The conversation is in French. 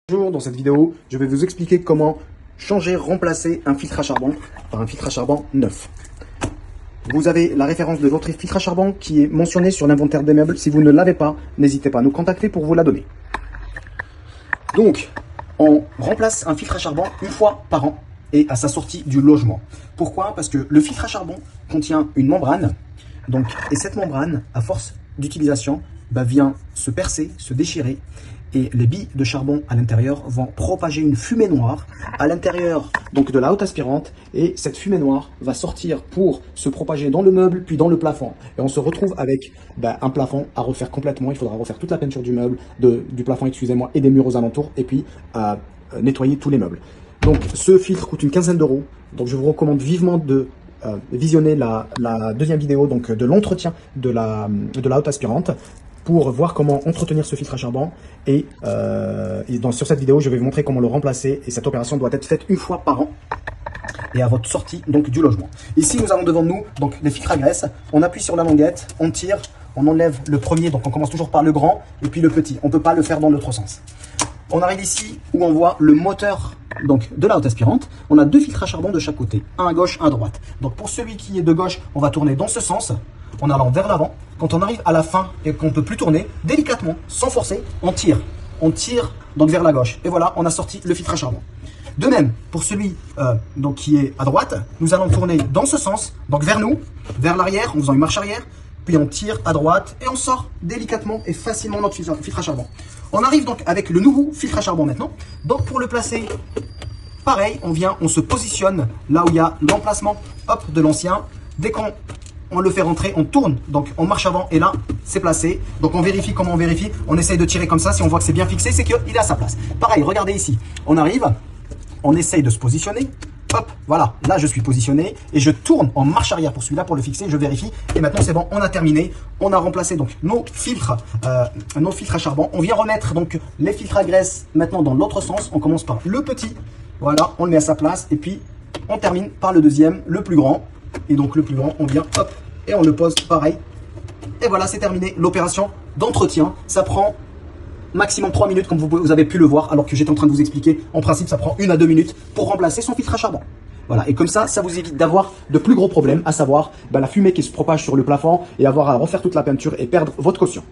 Bonjour, dans cette vidéo, je vais vous expliquer comment remplacer un filtre à charbon par un filtre à charbon neuf. Vous avez la référence de votre filtre à charbon qui est mentionnée sur l'inventaire des meubles. Si vous ne l'avez pas, n'hésitez pas à nous contacter pour vous la donner. Donc, on remplace un filtre à charbon une fois par an et à sa sortie du logement. Pourquoi? Parce que le filtre à charbon contient une membrane, et cette membrane, à force d'utilisation, vient se percer, se déchirer, et les billes de charbon à l'intérieur vont propager une fumée noire à l'intérieur de la haute aspirante, et cette fumée noire va sortir pour se propager dans le meuble puis dans le plafond, et on se retrouve avec un plafond à refaire complètement. Il faudra refaire toute la peinture du meuble, du plafond, excusez-moi, et des murs aux alentours, et puis nettoyer tous les meubles. Donc ce filtre coûte une quinzaine d'euros, donc je vous recommande vivement de visionner la deuxième vidéo de l'entretien de la haute aspirante pour voir comment entretenir ce filtre à charbon, et sur cette vidéo je vais vous montrer comment le remplacer, et cette opération doit être faite une fois par an et à votre sortie du logement. Ici nous avons devant nous les filtres à graisse. On appuie sur la languette, on tire, on enlève le premier, on commence toujours par le grand et puis le petit, on ne peut pas le faire dans l'autre sens. On arrive ici où on voit le moteur de la haute aspirante. On a deux filtres à charbon de chaque côté, un à gauche, un à droite. Donc pour celui qui est de gauche, on va tourner dans ce sens en allant vers l'avant. Quand on arrive à la fin et qu'on ne peut plus tourner, délicatement, sans forcer, on tire. On tire vers la gauche. Et voilà, on a sorti le filtre à charbon. De même, pour celui qui est à droite, nous allons tourner dans ce sens, vers nous, vers l'arrière, en faisant une marche arrière. Puis on tire à droite et on sort délicatement et facilement notre filtre à charbon. On arrive avec le nouveau filtre à charbon maintenant. Donc pour le placer, pareil, on se positionne là où il y a l'emplacement de l'ancien. Dès qu'on le fait rentrer, on tourne, on marche avant, et là c'est placé. Donc on vérifie. Comment on vérifie? On essaye de tirer comme ça. Si on voit que c'est bien fixé, c'est qu'il est à sa place. Pareil, regardez ici, on arrive, on essaye de se positionner. Hop, voilà, là je suis positionné et je tourne en marche arrière pour celui-là, pour le fixer, je vérifie. Et maintenant c'est bon, on a terminé. On a remplacé nos filtres à charbon. On vient remettre les filtres à graisse maintenant dans l'autre sens. On commence par le petit, voilà, on le met à sa place, et puis on termine par le deuxième, le plus grand. Et le plus grand, on vient, hop, et on le pose pareil. Et voilà, c'est terminé l'opération d'entretien. Ça prend maximum 3 minutes, comme vous avez pu le voir, alors que j'étais en train de vous expliquer. En principe, ça prend 1 à 2 minutes pour remplacer son filtre à charbon. Voilà, et comme ça vous évite d'avoir de plus gros problèmes, à savoir la fumée qui se propage sur le plafond et avoir à refaire toute la peinture et perdre votre caution.